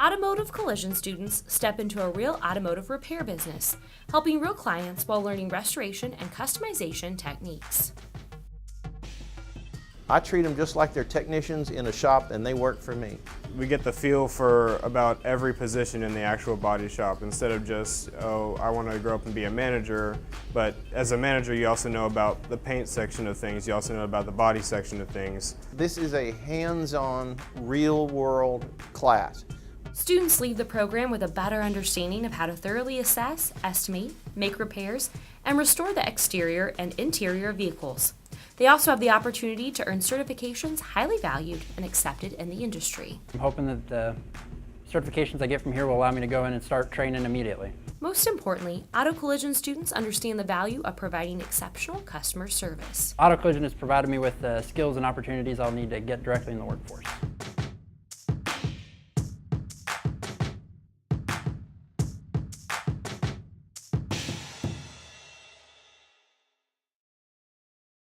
Automotive collision students step into a real automotive repair business, helping real clients while learning restoration and customization techniques. I treat them just like they're technicians in a shop and they work for me. We get the feel for about every position in the actual body shop instead of just, oh, I want to grow up and be a manager. But as a manager, you also know about the paint section of things. You also know about the body section of things. This is a hands-on, real-world class. Students leave the program with a better understanding of how to thoroughly assess, estimate, make repairs, and restore the exterior and interior of vehicles. They also have the opportunity to earn certifications highly valued and accepted in the industry. I'm hoping that the certifications I get from here will allow me to go in and start training immediately. Most importantly, auto collision students understand the value of providing exceptional customer service. Auto collision has provided me with the skills and opportunities I'll need to get directly in the workforce.